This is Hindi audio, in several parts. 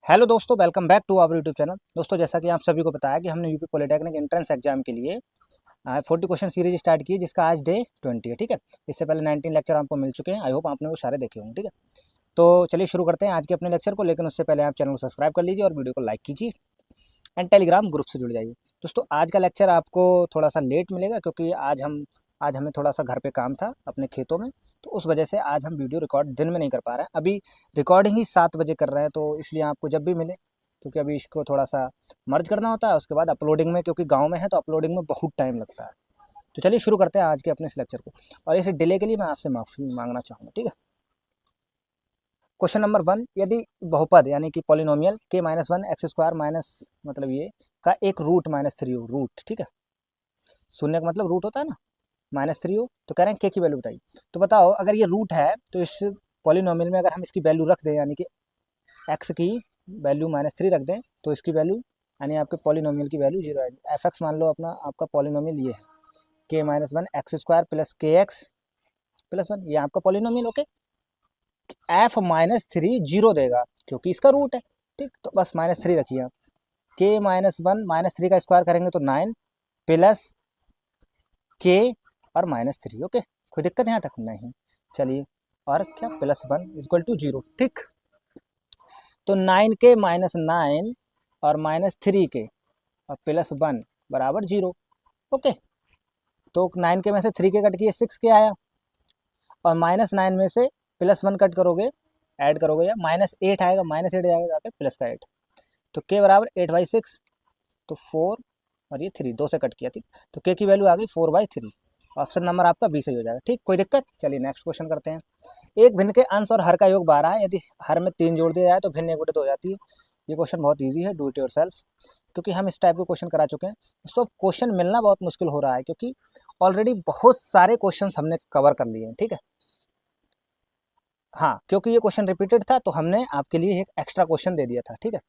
हेलो दोस्तों, welcome back to our YouTube channel. दोस्तों, जैसा कि आप सभी को बताया कि हमने यूपी पॉलिटेक्निक एंट्रेंस एग्जाम के लिए 40 क्वेश्चन सीरीज स्टार्ट की है, जिसका आज डे 20 है। ठीक है, इससे पहले 19 लेक्चर आपको मिल चुके हैं। आई होप आपने वो सारे देखे होंगे। ठीक है, तो चलिए शुरू करते हैं आज के अपने लेक्चर को। लेकिन उससे पहले आप चैनल को सब्सक्राइब कर लीजिए और वीडियो को लाइक कीजिए एंड टेलीग्राम ग्रुप से जुड़ जाइए। दोस्तों, आज का लेक्चर आपको थोड़ा सा लेट मिलेगा, क्योंकि आज हमें थोड़ा सा घर पे काम था अपने खेतों में, तो उस वजह से आज हम वीडियो रिकॉर्ड दिन में नहीं कर पा रहे हैं। अभी रिकॉर्डिंग ही 7 बजे कर रहे हैं, तो इसलिए आपको जब भी मिले, क्योंकि अभी इसको थोड़ा सा मर्ज करना होता है, उसके बाद अपलोडिंग में, क्योंकि गांव में है तो अपलोडिंग में बहुत टाइम लगता है। तो चलिए शुरू करते हैं आज के अपने इस लेक्चर को, और इस डिले के लिए मैं आपसे माफ़ी मांगना चाहूँगा। ठीक है, क्वेश्चन नंबर 1, यदि बहुपद यानी कि पॉलिनोमियल k-1 x² माइनस मतलब ये का एक रूट -3 हो, रूट, ठीक है, शून्य का मतलब रूट होता है ना, -3 हो, तो कह रहे हैं k की वैल्यू बताइए। तो बताओ, अगर ये रूट है तो इस पॉलिनोमियल में अगर हम इसकी वैल्यू रख दें, यानी कि x की वैल्यू -3 रख दें, तो इसकी वैल्यू यानी आपके पॉलिनोमियल की वैल्यू 0 आएगी। एफ एक्स मान लो अपना आपका पॉलिनोमियल ये है, k-1 x² plus kx plus 1, ये आपका पॉलिनोमियल। ओके, f-3 0 देगा क्योंकि इसका रूट है। ठीक, तो बस -3 रखिए आप। k-1 -3 का स्क्वायर करेंगे तो 9 प्लस k और -3। ओके, कोई दिक्कत यहाँ तक नहीं। चलिए, और क्या, +1 इक्वल टू 0। ठीक, तो 9k - 9 और -3 के और +1 बराबर 0। ओके, तो 9k में से 3k कट किए 6k आया, और -9 में से +1 कट करोगे, ऐड करोगे या -8 आएगा, -8 आएगा जाकर प्लस का 8, तो k बराबर 8/6, तो 4 और ये 3 2 से कट किया। ठीक, तो k की वैल्यू आ गई 4/3। ऑप्शन नंबर आपका बी सही हो जाएगा। ठीक, कोई दिक्कत। चलिए नेक्स्ट क्वेश्चन करते हैं। एक भिन्न के अंश और हर का योग 12 है, यदि हर में 3 जोड़ दिया जाए तो भिन्न 1/2 हो जाती है। ये क्वेश्चन बहुत ईजी है, डू इट योर सेल्फ, क्योंकि हम इस टाइप के क्वेश्चन करा चुके हैं। दोस्तों, क्वेश्चन मिलना बहुत मुश्किल हो रहा है, क्योंकि ऑलरेडी बहुत सारे क्वेश्चन हमने कवर कर लिए हैं। ठीक है, हाँ, क्योंकि ये क्वेश्चन रिपीटेड था तो हमने आपके लिए एक एक्स्ट्रा क्वेश्चन दे दिया था। ठीक है,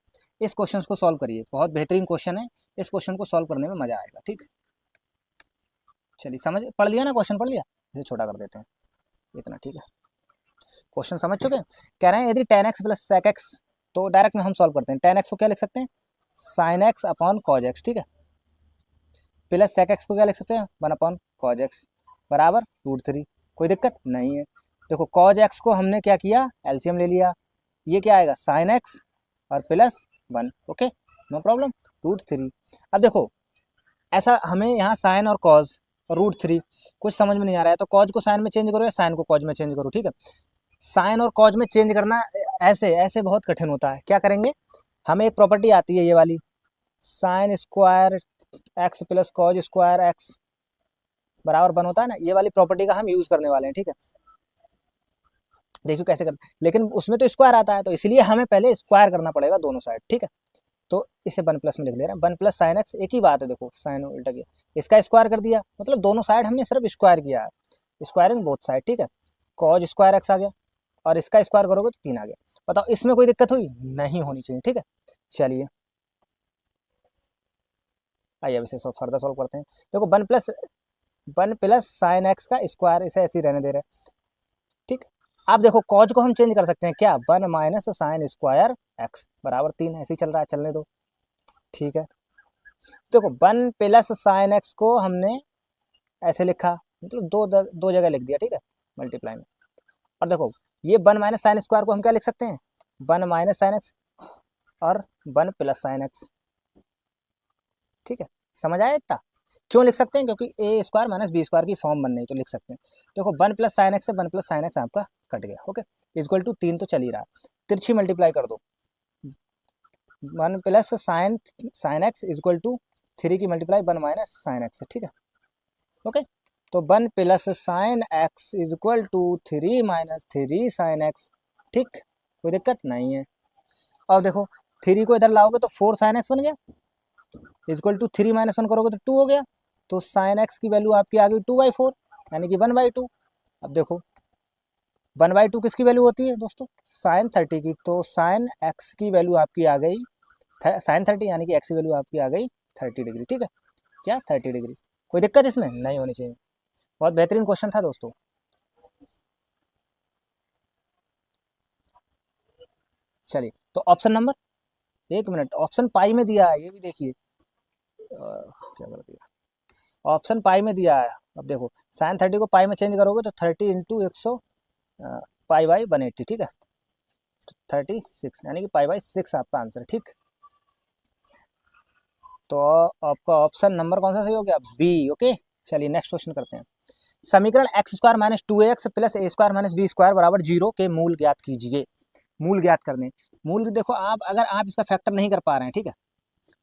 इस क्वेश्चन को सॉल्व करिए, बहुत बेहतरीन क्वेश्चन है, इस क्वेश्चन को सॉल्व करने में मजा आएगा। ठीक, चलिए, समझ पढ़ लिया ना, क्वेश्चन पढ़ लिया, इसे छोटा कर देते हैं इतना। ठीक है, क्वेश्चन समझ चुके हैं। कह रहे हैं यदि tan x plus sec x, तो डायरेक्ट में हम सॉल्व करते हैं। tan x को क्या लिख सकते हैं, sin x upon cos x। ठीक है, प्लस sec x को क्या लिख सकते हैं, 1 अपॉन cos x बराबर √3। कोई दिक्कत नहीं है। देखो, cos x को हमने क्या किया, एलसीएम ले लिया, ये क्या आएगा sin x और +1। Okay, no problem, √3। अब देखो, ऐसा हमें यहाँ साइन और कॉज और √3 कुछ समझ में नहीं आ रहा है, तो कॉज को साइन में चेंज करो या साइन को कॉज में चेंज करो। ठीक है, साइन और कॉज में चेंज करना ऐसे ऐसे बहुत कठिन होता है। क्या करेंगे, हमें एक प्रॉपर्टी आती है ये वाली, sine square x plus cos square x बराबर 1 होता है ना, ये वाली प्रॉपर्टी का हम यूज करने वाले हैं। ठीक है, देखियो कैसे करते हैं, लेकिन उसमें तो स्क्वायर आता है, तो इसलिए हमें पहले स्क्वायर करना पड़ेगा दोनों साइड। ठीक है, तो इसे 1 प्लस में लिख ले रहे हैं, 1 प्लस साइन एक्स, एक ही बात है। देखो, साइन उल्टा किया, इसका स्क्वायर कर दिया, मतलब दोनों साइड हमने सिर्फ स्क्वायर किया है, स्क्वायरिंग बोथ साइड। ठीक है, कॉज स्क्वायर एक्स आ गया, और इसका स्क्वायर करोगे तो 3 आ गया। बताओ, इसमें कोई दिक्कत हुई, नहीं होनी चाहिए। ठीक है, चलिए आइए अब इसे फर्दर सॉल्व करते हैं। देखो, 1 प्लस साइन एक्स का स्क्वायर, इसे ऐसे ही रहने दे रहे हैं। ठीक, आप देखो, कॉज को हम चेंज कर सकते हैं क्या, 1 माइनस साइन स्क्वायर एक्स बराबर 3, ऐसे ही चल रहा है, चलने दो। ठीक है, देखो, 1 प्लस साइन एक्स को हमने ऐसे लिखा, मतलब दो जगह लिख दिया। ठीक है, मल्टीप्लाई में, और देखो, ये 1 माइनस साइन स्क्वायर को हम क्या लिख सकते हैं, 1 माइनस साइन एक्स और 1 प्लस साइन एक्स। ठीक है, समझ आया इतना। क्यों लिख सकते हैं, क्योंकि ए स्क्वायर माइनस बी स्क्वायर की फॉर्म बननी है, तो लिख सकते हैं। देखो, 1 प्लस साइन एक्स से 1 प्लस साइन एक्स आपका कट गया। ओके, इक्वल टू 3 तो चल ही रहा है, तिरछी मल्टीप्लाई कर दो, 1 plus sine x equal to 3 की मल्टीप्लाई 1 माइनस साइन एक्स। ठीक है, ओके, तो 1 plus sine x is equal to 3 minus 3 sine x. ठीक, कोई दिक्कत नहीं है। और देखो, 3 को इधर लाओगे तो 4 साइन एक्स बन गया, इक्वल टू 3 माइनस 1 करोगे तो 2 हो गया, तो साइन एक्स की वैल्यू आपकी आ गई 2/4, यानी कि 1/2। अब देखो, 1/2 किसकी वैल्यू होती है दोस्तों, साइन 30 की, तो साइन एक्स की वैल्यू आपकी आ गई साइन 30, यानी कि एक्स की वैल्यू आपकी आ गई 30 डिग्री। ठीक है, क्या 30 डिग्री, कोई दिक्कत इसमें नहीं होनी चाहिए। बहुत बेहतरीन क्वेश्चन था दोस्तों। चलिए, तो ऑप्शन नंबर एक मिनट, ऑप्शन पाई में दिया है, ये भी देखिए क्या कर दिया, ऑप्शन पाई में दिया है। अब देखो साइन 30 को पाई में चेंज करोगे तो 30 इंटू 100 पाई बाई 180, ठीक है, 36 यानी कि पाई बाई 6 आपका आंसर है, ठीक। तो आपका ऑप्शन नंबर कौन सा सही हो गया, बी। ओके, चलिए नेक्स्ट क्वेश्चन करते हैं। समीकरण x square minus 2x plus a square minus b square बराबर 0 के मूल ज्ञात कीजिए। मूल ज्ञात करने, मूल देखो आप, अगर आप इसका फैक्टर नहीं कर पा रहे हैं, ठीक है,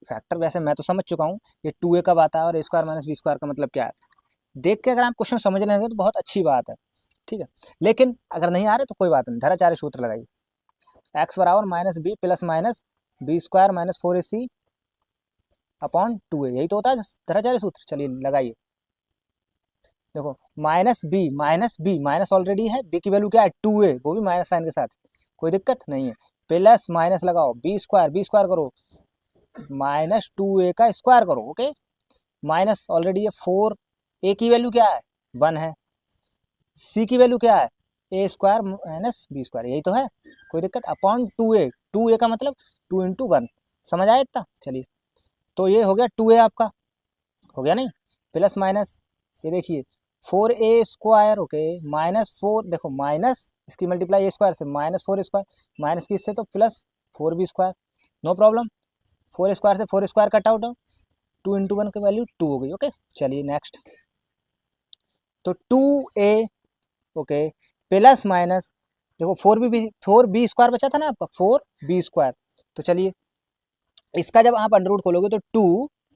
फैक्टर वैसे मैं तो समझ चुका हूँ, ये 2a कब आता है और ए स्क्वायर माइनस बी स्क्वायर का मतलब क्या है, देख के अगर आप क्वेश्चन समझ लेंगे तो बहुत अच्छी बात है, ठीक है। लेकिन अगर नहीं आ रहे तो कोई बात नहीं, धराचार्य सूत्र लगाइए, एक्स बराबर minus b plus minus b square minus 4ac upon 2a, यही तो होता है धराचार्य सूत्र। चलिए लगाइए, देखो माइनस बी माइनस ऑलरेडी है, बी की वैल्यू क्या है 2a, वो भी माइनस साइन के साथ, कोई दिक्कत नहीं है, प्लस माइनस लगाओ, बी स्क्वायर करो माइनस 2a का स्क्वायर करो, ओके, माइनस ऑलरेडी है 4, ए की वैल्यू क्या है 1 है, सी की वैल्यू क्या है ए स्क्वायर माइनस बी स्क्वायर, यही तो है, कोई दिक्कत, अपॉन 2a का मतलब 2 इंटू 1, समझ आया इतना। चलिए तो ये हो गया 2a आपका, हो गया नहीं, प्लस माइनस, ये देखिए 4a स्क्वायर, ओके, माइनस 4, देखो माइनस इसकी मल्टीप्लाई ए स्क्वायर से माइनस 4 स्क्वायर, माइनस किससे तो plus 4b square, no problem, 4 square से 4 स्क्वायर कट आउट हो, 2 इंटू 1 की वैल्यू 2 हो गई, ओके। चलिए नेक्स्ट, तो 2a, ओके, प्लस माइनस, देखो 4b स्क्वायर बचा था ना आपका, 4b स्क्वायर, तो चलिए इसका जब आप अंडर रूट खोलोगे तो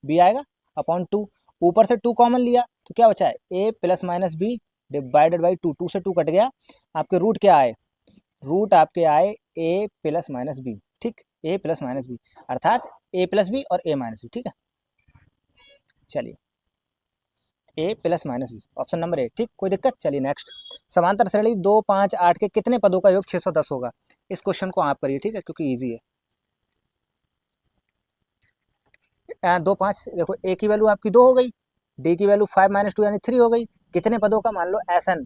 2b आएगा अपॉन 2, ऊपर से 2 कॉमन लिया तो क्या बचा है a plus minus b divided by 2, 2 से 2 कट गया, आपके रूट क्या आए, रूट आपके आए a प्लस माइनस बी, ठीक, a प्लस माइनस बी अर्थात a प्लस बी और a माइनस बी, ठीक है। चलिए a plus minus b, option number A, ठीक, कोई दिक्कत। चलिए नेक्स्ट, समांतर श्रेणी 2 5 8 के कितने पदों का योग 610 होगा, इस क्वेश्चन को आप करिए, ठीक है, क्योंकि ईजी है। 2 5, देखो a की वैल्यू आपकी 2 हो गई, d की वैल्यू 5 माइनस 2 यानी 3 हो गई, कितने पदों का, मान लो SN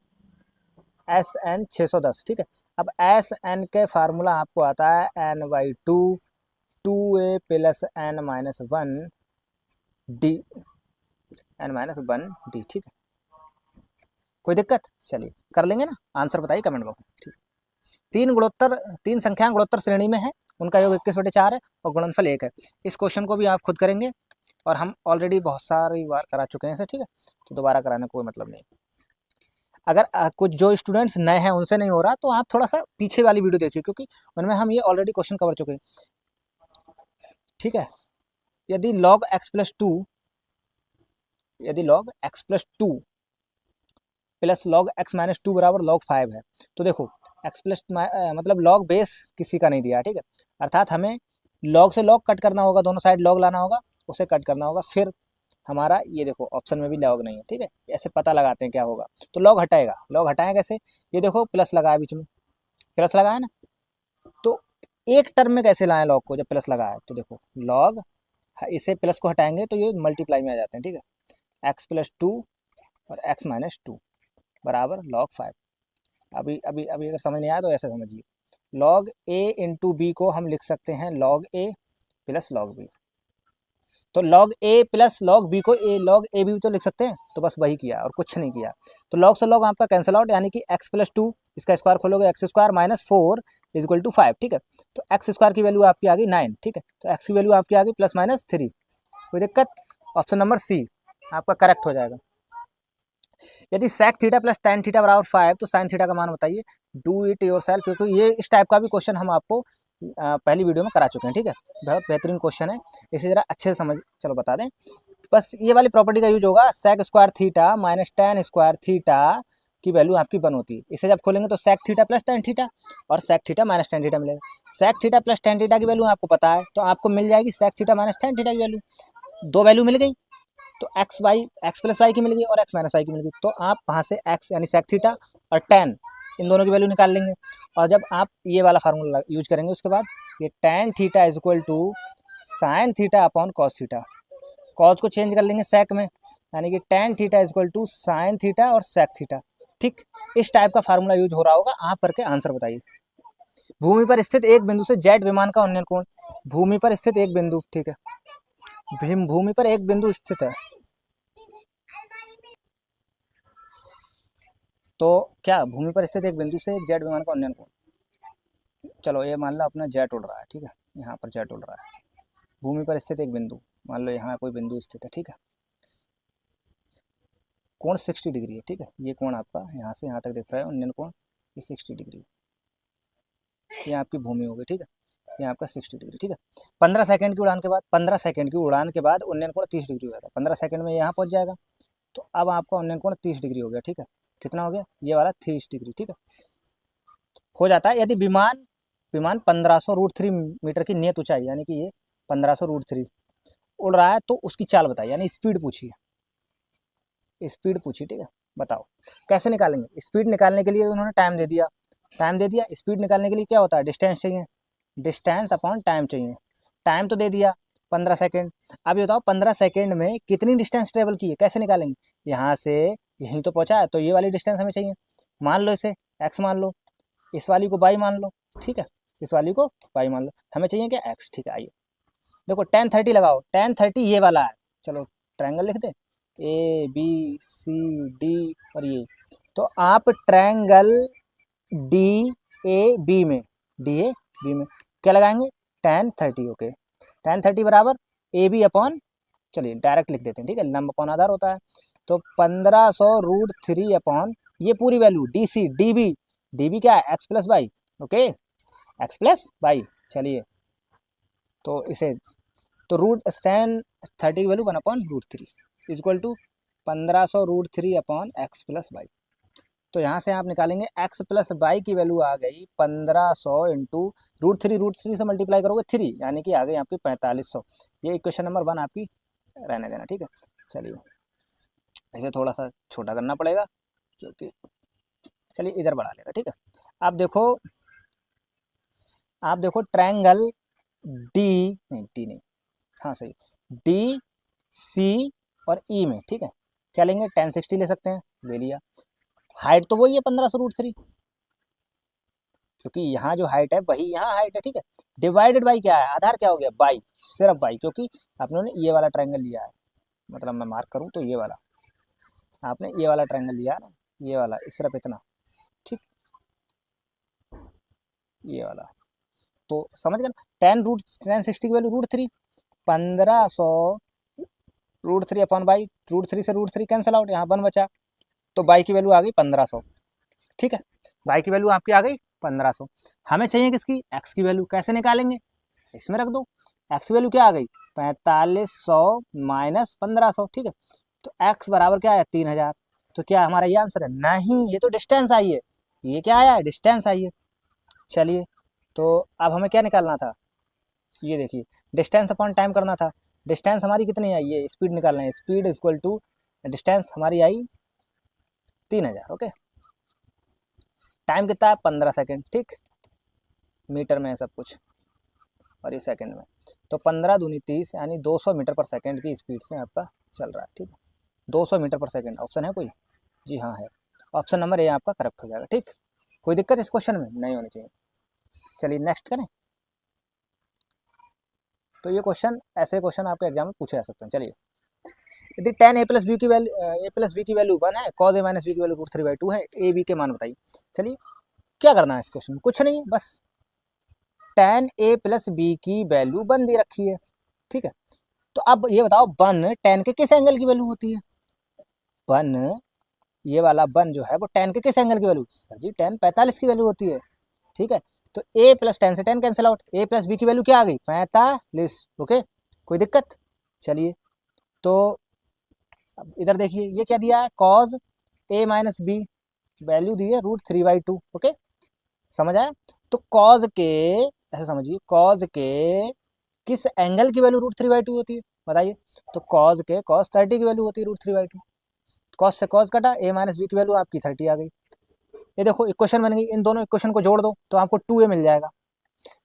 610, ठीक है। अब SN के फार्मूला आपको आता है n/2 2a plus n minus 1 d, ठीक है, कोई दिक्कत। चलिए कर लेंगे ना, आंसर बताइए कमेंट बॉक्स में, ठीक। तीन संख्याएं गुणोत्तर श्रेणी में है, उनका योग 21/4 है और गुणनफल 1 है। इस क्वेश्चन को भी आप खुद करेंगे और हम ऑलरेडी बहुत सारी बार करा चुके हैं इसे, ठीक है, तो दोबारा कराने कोई मतलब नहीं। अगर कुछ जो स्टूडेंट्स नए हैं उनसे नहीं हो रहा तो आप थोड़ा सा पीछे वाली वीडियो देखिए, क्योंकि उनमें हम ये ऑलरेडी क्वेश्चन कवर चुके हैं, ठीक है। यदि log x plus 2 plus log x minus 2 बराबर log 5 है, तो देखो x प्लस मतलब log बेस किसी का नहीं दिया, ठीक है, अर्थात हमें log से log कट करना होगा, दोनों साइड log लाना होगा, उसे कट करना होगा, फिर हमारा ये देखो ऑप्शन में भी log नहीं है, ठीक है, ऐसे पता लगाते हैं क्या होगा, तो log हटाएगा, log हटाएगा कैसे, ये देखो प्लस लगाया बीच में, प्लस लगाया ना, तो एक टर्म में कैसे लाएं log को, जब प्लस लगाया तो देखो log, इसे प्लस को हटाएंगे तो ये मल्टीप्लाई में आ जाते हैं, ठीक है, x प्लस 2 और x माइनस 2 बराबर log 5। अभी अभी अभी अगर समझ नहीं आया तो ऐसे समझिए, log a इंटू बी को हम लिख सकते हैं log a plus log b, तो log a plus log b को log a भी तो लिख सकते हैं, तो बस वही किया और कुछ नहीं किया। तो log से log आपका कैंसिल आउट, यानी कि x प्लस 2 इसका स्क्वायर खोलोगे x square minus 4 is equal to 5, ठीक है, तो x स्क्वायर की वैल्यू आपकी आ गई 9, ठीक है, तो x की वैल्यू आपकी आ गई प्लस माइनस 3, कोई दिक्कत, ऑप्शन नंबर सी आपका करेक्ट हो जाएगा। यदि sec theta plus tan theta बराबर 5 तो sin थीटा का मान बताइए, डू इट योर सेल्फ, क्योंकि ये इस टाइप का भी क्वेश्चन हम आपको पहली वीडियो में करा चुके हैं, ठीक है, बहुत बेहतरीन क्वेश्चन है, इसे जरा अच्छे से समझ, चलो बता दें, बस ये वाली प्रॉपर्टी का यूज होगा, sec square theta minus tan square theta की वैल्यू आपकी 1 होती है, इसे जब खोलेंगे तो sec theta plus tan theta और sec theta minus tan theta मिलेगा, sec theta plus tan theta की वैल्यू आपको पता है, तो आपको मिल जाएगी sec theta minus tan theta की वैल्यू, 2 वैल्यू मिल गई, तो x प्लस वाई की मिल गई और x माइनस वाई की मिल गई, तो आप वहाँ से x यानी sec थीटा और tan इन दोनों की वैल्यू निकाल लेंगे, और जब आप ये वाला फार्मूला यूज करेंगे उसके बाद ये tan theta is equal to sine theta upon cos theta, cos को चेंज कर लेंगे sec में, यानी कि tan theta is equal to sine theta और sec थीटा, ठीक, इस टाइप का फार्मूला यूज हो रहा होगा, आप करके आंसर बताइए। भूमि पर स्थित एक बिंदु से जेट विमान का उन्नयन कोण, भूमि पर स्थित एक बिंदु, ठीक है, भूमि पर एक बिंदु स्थित है, तो क्या भूमि पर स्थित एक बिंदु से जेट विमान का उन्नयन कोण, चलो ये मान लो अपना जेट उड़ रहा है, ठीक है, यहाँ पर जेट उड़ रहा है, भूमि पर स्थित एक बिंदु, मान लो यहाँ कोई बिंदु स्थित है, ठीक है, कोण 60 डिग्री है, ठीक है, ये कोण आपका यहाँ से यहाँ तक दिख रहा है उन्नयन कोण, ये 60 डिग्री, ये आपकी भूमि होगी, ठीक है, ये आपका 60 डिग्री, ठीक है। 15 सेकंड की उड़ान के बाद, 15 सेकंड की उड़ान के बाद उन्नयन कोण 30 डिग्री हो जाता है, 15 सेकंड में यहाँ पहुँच जाएगा, तो अब आपका उन्नयन कोण 30 डिग्री हो गया, ठीक है, कितना हो गया, ये वाला 30 डिग्री, ठीक है, हो जाता है। यदि विमान विमान 1500√3 मीटर की नियत ऊंचाई, यानी कि ये 1500√3 उड़ रहा है, तो उसकी चाल बताइए, यानी स्पीड पूछिए, स्पीड पूछी, ठीक है, बताओ कैसे निकालेंगे। स्पीड निकालने के लिए उन्होंने टाइम दे दिया, टाइम दे दिया, स्पीड निकालने के लिए क्या होता है, डिस्टेंस चाहिए, डिस्टेंस अपॉन टाइम चाहिए, टाइम तो दे दिया 15 सेकेंड। अब ये बताओ 15 सेकेंड में कितनी डिस्टेंस ट्रेवल की है, कैसे निकालेंगे, यहाँ से यहीं तो पहुँचा है, तो ये वाली डिस्टेंस हमें चाहिए, मान लो इसे एक्स मान लो, इस वाली को वाई मान लो, ठीक है, इस वाली को वाई मान लो, हमें चाहिए क्या एक्स, ठीक है। आइए देखो tan 30 लगाओ, tan 30 ये वाला है, चलो ट्रायंगल लिख दे, ए बी सी डी और ये, तो आप ट्रायंगल डी ए बी में, डी ए बी में क्या लगाएंगे, tan 30, ओके, tan 30 बराबर ए बी अपॉन, चलिए डायरेक्ट लिख देते हैं, ठीक है, लंब अपॉन आधार होता है, तो 1500√3 अपॉन ये पूरी value D C D B क्या है, x plus y, okay, x plus y, चलिए तो इसे, तो tan 30 की value 1/√3 equal to 1500√3 upon x plus y, तो यहाँ से आप निकालेंगे एक्स प्लस वाई की वैल्यू आ गई 1500 इंटू √3 से मल्टीप्लाई करोगे 3, यानी कि आ गई आपकी 4500, ये इक्वेशन नंबर 1 आपकी रहने देना, ठीक है। चलिए इसे थोड़ा सा छोटा करना पड़ेगा क्योंकि, चलिए इधर बढ़ा लेगा, ठीक है। आप देखो ट्रायंगल डी नहीं, हाँ सही, डी सी और ई में, ठीक है, क्या लेंगे, tan 60 ले सकते हैं, ले लिया, हाइट तो वही है 1500√3, क्योंकि यहाँ जो हाइट है वही यहाँ हाइट है, ठीक है, डिवाइडेड बाई क्या है, आधार क्या हो गया, बाई, सिर्फ बाई, क्योंकि आपने ये वाला ट्रायंगल लिया है, मतलब मैं मार्क करूँ तो ये वाला, आपने ये वाला ट्रायंगल लिया है ना, ये वाला सिर्फ इतना, ठीक, ये वाला, तो समझ गए ना, tan 60 की वैल्यू √3, 1500√3 अपॉन बाई, √3 से √3 कैंसिल आउट, यहाँ 1 बचा, तो बाई की वैल्यू आ गई 1500, ठीक है, बाई की वैल्यू आपकी आ गई 1500, हमें चाहिए किसकी, एक्स की वैल्यू, कैसे निकालेंगे, इसमें रख दो, एक्स की वैल्यू क्या आ गई 4500 माइनस 1500, ठीक है, तो एक्स बराबर क्या है 3000, तो क्या हमारा ये आंसर है, नहीं ये तो डिस्टेंस आई है, ये क्या आया है, डिस्टेंस आई है। चलिए तो अब हमें क्या निकालना था, ये देखिए डिस्टेंस अपॉन टाइम करना था, डिस्टेंस हमारी कितनी आई, ये स्पीड निकालना है, स्पीड इक्वल टू डिस्टेंस हमारी आई 3000, ओके, टाइम कितना है 15 सेकेंड, ठीक, मीटर में है सब कुछ और ये सेकंड में, तो 15 दूनी 30 यानी 200 मीटर पर सेकंड की स्पीड से आपका चल रहा है, ठीक है, 200 मीटर पर सेकंड, ऑप्शन है कोई, जी हाँ है, ऑप्शन नंबर ए आपका करेक्ट हो जाएगा, ठीक, कोई दिक्कत इस क्वेश्चन में नहीं होनी चाहिए। चलिए नेक्स्ट करें, तो ये क्वेश्चन, ऐसे क्वेश्चन आपके एग्जाम में पूछे जा सकते हैं। चलिए यदि tan a प्लस बी की वैल्यू 1 है, cos a माइनस बी की वैल्यू √3/2 है, ए बी के मान बताइए। चलिए क्या करना है इस क्वेश्चन में, कुछ नहीं, बस tan a प्लस बी की वैल्यू 1 दे रखी है, ठीक है, तो अब ये बताओ 1 tan के किस एंगल की वैल्यू होती है, 1 ये वाला 1 जो है वो tan के किस एंगल की वैल्यू, सर जी tan 45 की वैल्यू होती है, ठीक है, तो a प्लस tan से tan cancel out, a plus b की वैल्यू क्या आ गई 45, ओके, कोई दिक्कत। चलिए तो अब इधर देखिए ये क्या दिया है, cos a minus b value दी है √3/2, ओके, समझ आया, तो cos के, ऐसे समझिए cos के किस एंगल की वैल्यू √3/2 होती है बताइए, तो cos के cos 30 की वैल्यू होती है √3/2, cos से cos कटा, a माइनस बी की वैल्यू आपकी 30 आ गई, ये देखो इक्वेशन बन गई, इन दोनों इक्वेशन को जोड़ दो तो आपको 2a मिल जाएगा,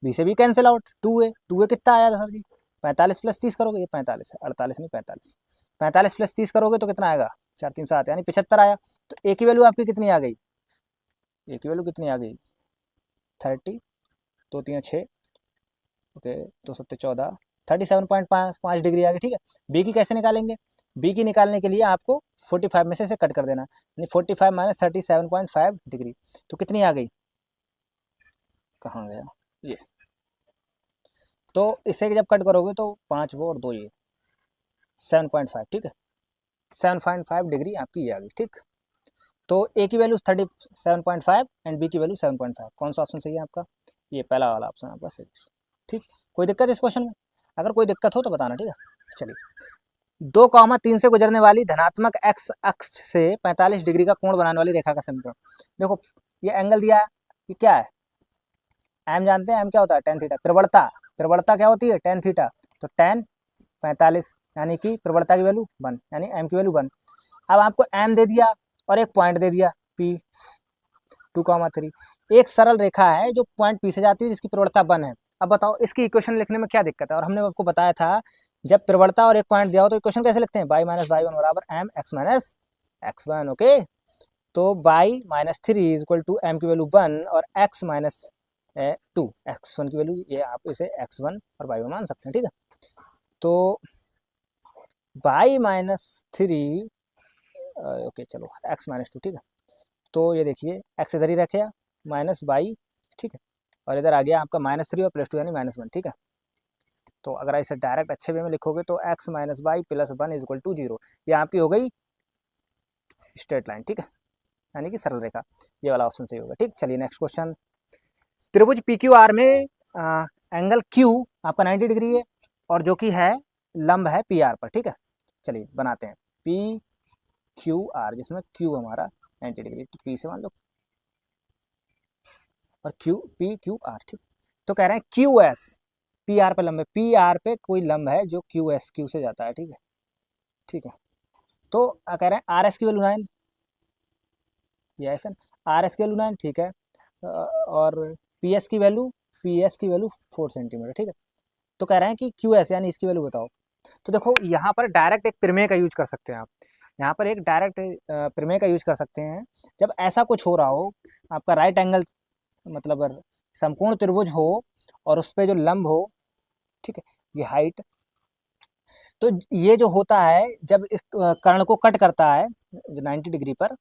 बी से बी कैंसिल आउट, 2a कितना आया था सर जी, 45 प्लस 30 करोगे, ये 45 है, 48 नहीं 45, 45 प्लस 30 करोगे तो कितना आएगा, 4 3 7 यानी 75 आया, तो ए की वैल्यू आपकी कितनी आ गई, ए की वैल्यू कितनी आ गई 30, तो 3 6, ओके, 2 7 14, 37.5 डिग्री आ गई, ठीक है। बी की कैसे निकालेंगे? बी की निकालने के लिए आपको 45 में से इसे कट कर देना, यानी 45 माइनस 37.5 डिग्री, तो कितनी आ गई? कहाँ गया ये? तो इसे जब कट करोगे तो 5 वो और 2 ये, 7.5, ठीक है, 7.5 डिग्री आपकी ये आ गई, ठीक। तो ए की वैल्यू 37.5 एंड बी की वैल्यू 7.5, कौन सा ऑप्शन सही है आपका? ये पहला वाला ऑप्शन आपका सही, ठीक। कोई दिक्कत इस क्वेश्चन में? अगर कोई दिक्कत हो तो बताना, ठीक है। चलिए, 2,3 से गुजरने वाली धनात्मक एक्स अक्ष से 45 डिग्री का कोण बनाने वाली रेखा का समीकरण। देखो ये एंगल दिया है, ये क्या है? एम जानते हैं, एम क्या होता है? Tan theta. प्रवणता, प्रवणता क्या होती है? Tan theta. तो टेन 45 यानी कि प्रवणता की वैल्यू 1, यानी एम की वैल्यू 1। अब आपको एम दे दिया और एक पॉइंट दे दिया पी 2,3। एक सरल रेखा है जो पॉइंट पी से जाती है जिसकी प्रवणता 1 है। अब बताओ इसकी इक्वेशन लिखने में क्या दिक्कत है? और हमने आपको बताया था जब प्रवणता और एक पॉइंट दिया हो तो इक्वेशन कैसे लिखते हैं? बाई माइनस बाई वन बराबर m x minus x one, okay. तो y minus 3 is equal to m की वैल्यू 1 और एक्स माइनस 2, x1 की वैल्यू ये आप इसे x1 और y1 मान सकते हैं, ठीक है। तो बाई माइनस 3, ओके चलो x माइनस 2, ठीक है। तो ये देखिए x इधर ही रखे माइनस बाई, ठीक है, और इधर आ गया आपका -3 और +2 यानी -1, ठीक है। तो अगर इसे डायरेक्ट अच्छे वे में लिखोगे तो x minus by plus 1 is equal to 0, ये आपकी हो गई स्ट्रेट लाइन, ठीक है, यानी कि सरल रेखा। ये वाला ऑप्शन सही होगा, ठीक। चलिए नेक्स्ट क्वेश्चन। त्रिभुज पी क्यू आर में एंगल क्यू आपका 90 डिग्री है और जो कि है लंब है पी आर पर, ठीक है। चलिए बनाते हैं पी क्यू आर, जिसमें क्यू हमारा 90 डिग्री, तो पी से मान लो और क्यू पी क्यू आर, ठीक। तो कह रहे हैं क्यू एस पी आर पे लंब है, पी आर पे कोई लंब है जो क्यू एस क्यू से जाता है, ठीक है, ठीक है। तो कह रहे हैं आर एस की वैल्यू 9, ये ऐसा आर एस की वैल्यू 9, ठीक है, और पी एस की वैल्यू 4 सेंटीमीटर, ठीक है। तो कह रहे हैं कि क्यू एस यानी इसकी वैल्यू बताओ। तो देखो यहाँ पर डायरेक्ट एक प्रमेय का यूज कर सकते हैं आप, यहाँ पर एक डायरेक्ट प्रमेय का यूज कर सकते हैं। जब ऐसा कुछ हो रहा हो, आपका राइट एंगल मतलब समकोण त्रिभुज हो और उस पर जो लंब हो, ठीक है, ये हाइट, तो ये जो होता है जब इस कर्ण को कट करता है 90 डिग्री पर,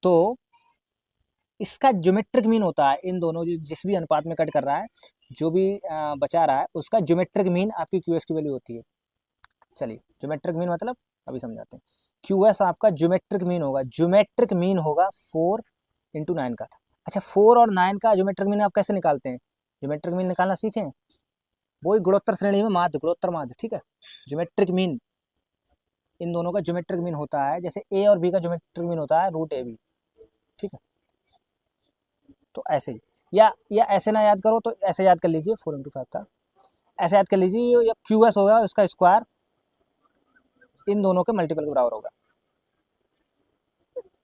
तो इसका ज्योमेट्रिक मीन होता है इन दोनों जिस भी अनुपात में कट कर रहा है, जो भी बचा रहा है उसका ज्योमेट्रिक मीन आपकी क्यू एस की वैल्यू होती है। चलिए ज्योमेट्रिक मीन मतलब अभी समझाते हैं। क्यू एस आपका ज्योमेट्रिक मीन होगा, ज्योमेट्रिक मीन होगा 4 × 9 का। अच्छा 4 और 9 का ज्योमेट्रिक मीन आप कैसे निकालते हैं? ज्योमेट्रिक मीन निकालना सीखें, वही गुणोत्तर श्रेणी में माध्य, गुणोत्तर माध्य, ठीक है। ज्योमेट्रिक मीन इन दोनों का ज्योमेट्रिक मीन होता है, जैसे ए और बी का ज्योमेट्रिक मीन होता है √AB, ठीक है। तो ऐसे ही या ऐसे ना याद करो तो ऐसे याद कर लीजिए, 4 × 5 था, ऐसे याद कर लीजिए, या क्यू एस होगा उसका स्क्वायर इन दोनों के मल्टीपल के बराबर होगा।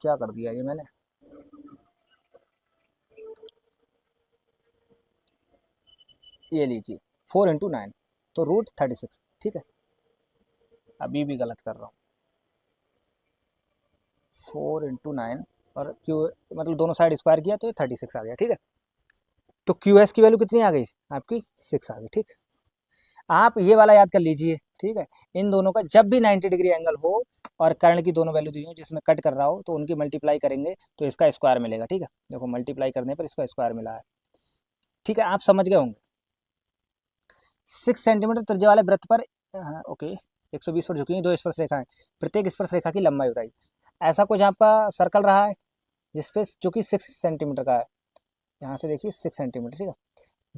क्या कर दिया ये मैंने? ये लीजिए 4 × 9 तो √36, ठीक है। अभी भी गलत कर रहा हूँ, 4 × 9 और क्यू मतलब दोनों साइड स्क्वायर किया तो ये 36 आ गया, ठीक है। तो क्यू एस की वैल्यू कितनी आ गई आपकी? 6 आ गई, ठीक। आप ये वाला याद कर लीजिए, ठीक है। इन दोनों का जब भी 90 डिग्री एंगल हो और कर्ण की दोनों वैल्यू दी हो जिसमें कट कर रहा हो, तो उनकी मल्टीप्लाई करेंगे तो इसका स्क्वायर मिलेगा, ठीक है। देखो मल्टीप्लाई करने पर इसका स्क्वायर मिला है, ठीक है, आप समझ गए होंगे। 6 सेंटीमीटर त्रिज्या वाले वृत्त पर ओके 120 पर झुकी दो स्पर्श रेखाएं, प्रत्येक स्पर्श रेखा की लंबाई बताई। ऐसा कुछ आपका सर्कल रहा है जिसपे जो कि 6 सेंटीमीटर का है, यहाँ से देखिए 6 सेंटीमीटर, ठीक है।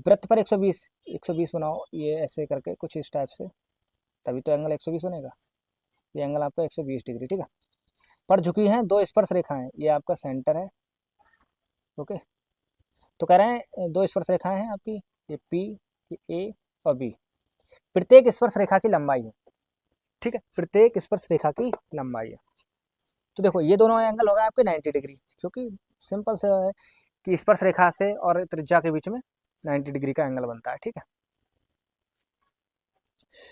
वृत्त पर 120 बनाओ, ये ऐसे करके कुछ इस टाइप से, तभी तो एंगल 120 बनेगा। ये एंगल आपका 120 डिग्री, ठीक है। पर झुकी हैं दो स्पर्श रेखाएं, ये आपका सेंटर है, ओके। तो कह रहे हैं दो स्पर्श रेखाएं हैं आपकी, ये पी, ये ए और बी, प्रत्येक स्पर्श रेखा की लंबाई है, ठीक है, प्रत्येक स्पर्श रेखा की लंबाई है। तो देखो ये दोनों एंगल हो गए आपके 90 डिग्री, क्योंकि सिंपल से है कि स्पर्श रेखा से और त्रिज्या के बीच में 90 डिग्री का एंगल बनता है, ठीक है।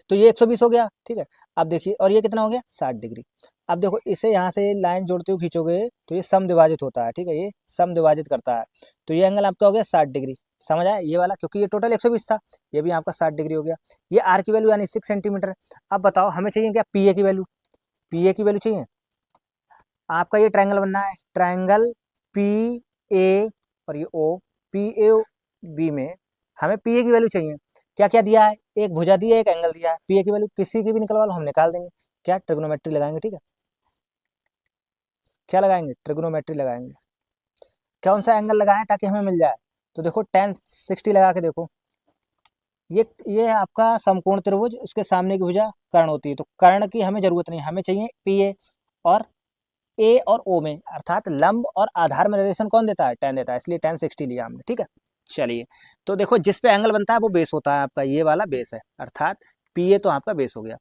तो ये 120 हो गया, ठीक है। अब देखिए और ये कितना हो गया? 60 डिग्री। अब देखो इसे यहाँ से लाइन जोड़ते हुए खींचोगे तो ये सम विभाजित होता है, ठीक है, ये सम विभाजित करता है। तो ये एंगल आपका हो गया 60 डिग्री, समझ आया ये वाला, क्योंकि ये टोटल 120 था, ये भी आपका 60 डिग्री हो गया। ये आर की वैल्यू यानी 6 सेंटीमीटर है। अब बताओ हमें चाहिए क्या, पी ए की वैल्यू, पी ए की वैल्यू चाहिए। आपका ये ट्रायंगल बनना है, ट्रायंगल पी ए और ये ओ, पी ए बी में हमें पी ए की वैल्यू चाहिए। क्या क्या दिया है, एक भुजा दी है, एक एंगल दिया है, पी ए की वैल्यू किसी की भी निकलवा लो, हम निकाल देंगे। क्या ट्रिग्नोमेट्री लगाएंगे, ठीक है, क्या लगाएंगे, ट्रिग्नोमेट्री लगाएंगे। कौन सा एंगल लगाएं ताकि हमें मिल जाए, तो देखो tan 60 लगा के देखो, ये आपका समकोण त्रिभुज, उसके सामने की भुजा कर्ण होती है, तो कर्ण की हमें जरूरत नहीं, हमें चाहिए पी ए और ओ में, अर्थात लंब और आधार में रिलेशन कौन देता है, tan देता है, इसलिए tan 60 लिया हमने, ठीक है। चलिए, तो देखो जिस पे एंगल बनता है वो बेस होता है आपका, ये वाला बेस है, अर्थात पी ए तो आपका बेस हो गया,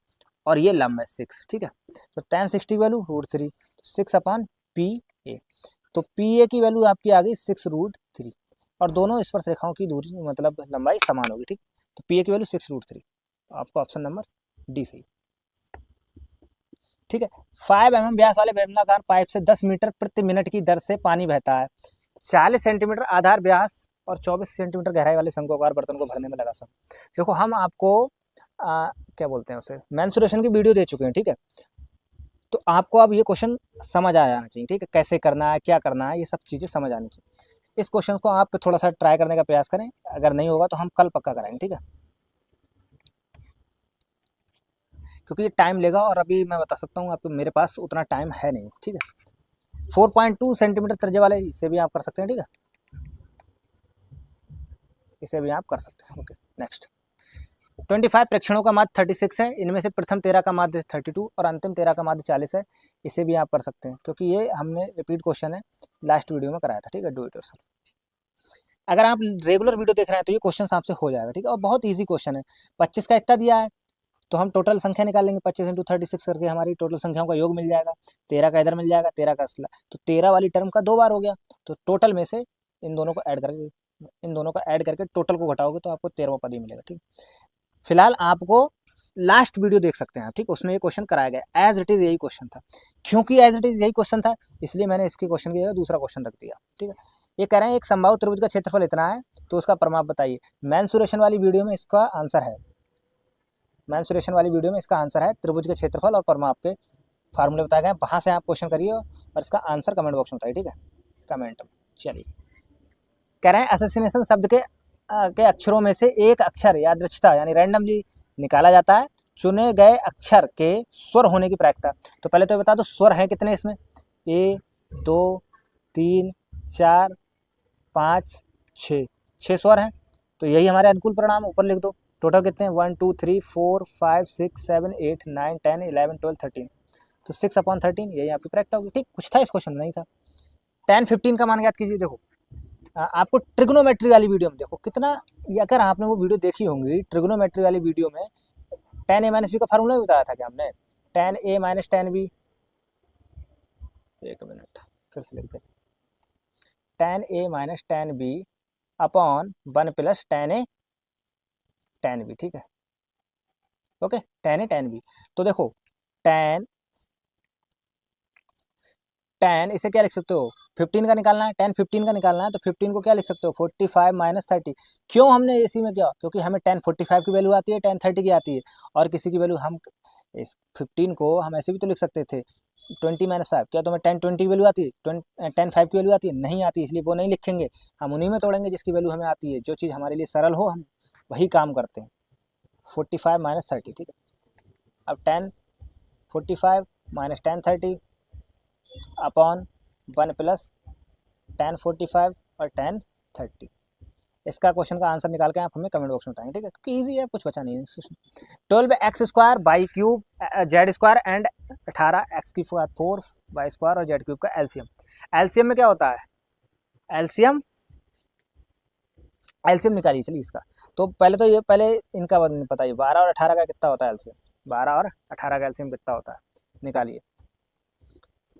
और ये लंब है 6, ठीक है। तो tan 60 value √3, 6 upon P A, तो पी ए की वैल्यू आपकी आ गई 6√3, और दोनों स्पर्श रेखाओं की दूरी मतलब लंबाई समान होगी, ठीक। तो पी ए की वैल्यू 6√3, आपका ऑप्शन नंबर डी सही, ठीक है। 5 mm व्यास वाले बेलनाकार पाइप से 10 मीटर प्रति मिनट की दर से पानी बहता है। 40 सेंटीमीटर आधार व्यास और 24 सेंटीमीटर गहराई वाले शंक्वाकार बर्तन को भरने में लगा समय। देखो हम आपको क्या बोलते हैं उसे, मेंसुरेशन की वीडियो दे चुके हैं, ठीक है। तो आपको अब ये क्वेश्चन समझ आ जाना चाहिए, ठीक है, कैसे करना है, क्या करना है, ये सब चीज़ें समझ आनी चाहिए। इस क्वेश्चन को आप थोड़ा सा ट्राई करने का प्रयास करें, अगर नहीं होगा तो हम कल पक्का कराएंगे, ठीक है, क्योंकि ये टाइम लेगा, और अभी मैं बता सकता हूँ आपको मेरे पास उतना टाइम है नहीं, ठीक है। 4.2 सेंटीमीटर त्रिज्या वाले इसे भी आप कर सकते हैं, ठीक है, इसे भी आप कर सकते हैं। Okay, next. 25 प्रेक्षणों का माध्य 36 है, इनमें से प्रथम 13 का माध्य 32 और अंतिम 13 का माध्य 40 है, इसे भी आप कर सकते हैं, क्योंकि ये हमने रिपीट क्वेश्चन है, लास्ट वीडियो में कराया था, ठीक है। Do it yourself. अगर आप रेगुलर वीडियो देख रहे हैं तो ये क्वेश्चन आपसे हो जाएगा, ठीक है, और बहुत ईजी क्वेश्चन है। 25 का इतना दिया है, तो हम टोटल संख्या निकाल लेंगे, 25 × 36 करके हमारी टोटल संख्याओं का योग मिल जाएगा। 13 का इधर मिल जाएगा, 13 का असला, तो 13 वाली टर्म का 2 बार हो गया, तो टोटल में से इन दोनों को ऐड करके टोटल को घटाओगे तो आपको 13वां पद ही मिलेगा, ठीक। फिलहाल आपको लास्ट वीडियो देख सकते हैं आप, ठीक, उसमें ये क्वेश्चन कराया गया, एज इट इज यही क्वेश्चन था। क्योंकि एज इट इज यही क्वेश्चन था, इसलिए मैंने इसके क्वेश्चन की जगह दूसरा क्वेश्चन रख दिया, ठीक है। ये कह रहे हैं एक समबाहु त्रिभुज का क्षेत्रफल इतना है, तो उसका परिमाप बताइए। मेंसुरेशन वाली वीडियो में इसका आंसर है, मेंसुरेशन वाली वीडियो में इसका आंसर है, त्रिभुज के क्षेत्रफल और परिमाप के फार्मूले बताए गए हैं, वहाँ से आप क्वेश्चन करिए और इसका आंसर कमेंट बॉक्स में बताइए, ठीक है, कमेंट में। चलिए, कह रहे हैं असोसिएशन शब्द के अक्षरों में से एक अक्षर यादृच्छिकता यानी रैंडमली निकाला जाता है, चुने गए अक्षर के स्वर होने की प्रायिकता। तो पहले तो बता दो स्वर हैं कितने इसमें, 1 2 3 4 5 6, 6 स्वर हैं, तो यही हमारे अनुकूल परिणाम, ऊपर लिख दो। टोटल कितने हैं, 1 2 3 4 5 6 7 8 9 10 11 12 13, तो 6/13 यही आपकी प्रायिकता होगी, ठीक। कुछ था इस क्वेश्चन में, नहीं था। tan 15 का मान ज्ञात कीजिए। देखो आपको ट्रिग्नोमेट्री वाली वीडियो में देखो कितना, अगर आपने वो वीडियो देखी होंगी, ट्रिग्नोमेट्री वाली वीडियो में tan a - b का फार्मूला बताया था क्या हमने, tan a - tan b, एक मिनट फिर से लिखते हैं, tan a - tan b upon 1 + tan a tan b, ठीक है, okay, tan a tan b। तो देखो tan इसे क्या लिख सकते हो, 15 का निकालना है, tan 15 का निकालना है, तो 15 को क्या लिख सकते हो, 45 - 30। क्यों हमने इसी में किया, क्योंकि हमें tan 45 की वैल्यू आती है, tan 30 की आती है, और किसी की वैल्यू हम इस 15 को हम ऐसे भी तो लिख सकते थे 20 - 5। क्या तुम्हें tan 20 की वैल्यू आती है, tan 5 की वैल्यू आती है, नहीं आती, इसलिए वो नहीं लिखेंगे, हम उन्हीं में तोड़ेंगे जिसकी वैल्यू हमें आती है, जो चीज़ हमारे लिए सरल हो हम वही काम करते हैं। 45 - 30, ठीक है। अब tan 45 - tan 30 अपॉन 1 + tan 45 और tan 30, इसका क्वेश्चन का आंसर निकाल के आप हमें कमेंट बॉक्स में बताएंगे, ठीक है, क्योंकि ईजी है, कुछ बचा नहीं है। 12x² y³ z² and 18x⁴ y² और z³ का एलसीएम। एलसीएम में क्या होता है, एलसीएम निकालिए। चलिए इसका तो पहले इनका बताइए, 12 और 18 का कितना होता है एलसीएम, 12 और 18 का एलसीएम कितना होता है, निकालिए।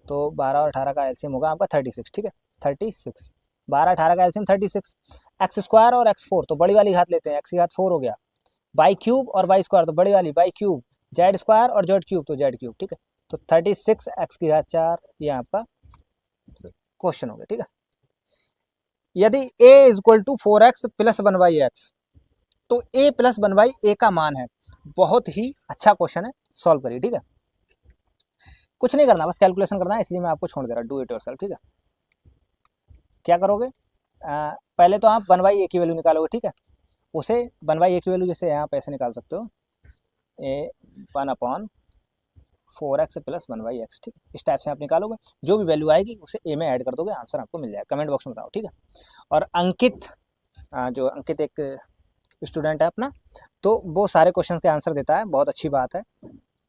तो 12 और 18 का एलसीएम होगा आपका 36, ठीक है, 36। 12 18 का एलसीएम 36। x² और x4 तो बड़ी वाली घात लेते हैं, x की घात 4 हो गया, y³ और y² तो बड़ी वाली y³ z² और z³ तो z³, ठीक है। तो 36 x की घात 4 ये आपका क्वेश्चन हो गया, ठीक है। यदि a is equal to 4x plus 1/x, तो a प्लस 1/a का मान है। बहुत ही अच्छा क्वेश्चन है, सॉल्व करिए। ठीक है, कुछ नहीं करना, बस कैलकुलेशन करना है, इसलिए मैं आपको छोड़ दे रहा हूँ, डू इट योरसेल्फ। ठीक है, क्या करोगे, पहले तो आप 1/a की वैल्यू निकालोगे। ठीक है, उसे 1/a की वैल्यू जैसे यहाँ पैसे निकाल सकते हो, ए 1/4x प्लस 1/x। ठीक, इस टाइप से आप निकालोगे, जो भी वैल्यू आएगी उसे a में ऐड कर दोगे, आंसर आपको मिल जाएगा। कमेंट बॉक्स में बताओ। ठीक है, और अंकित, जो अंकित एक स्टूडेंट है अपना, तो वो सारे क्वेश्चन के आंसर देता है, बहुत अच्छी बात है।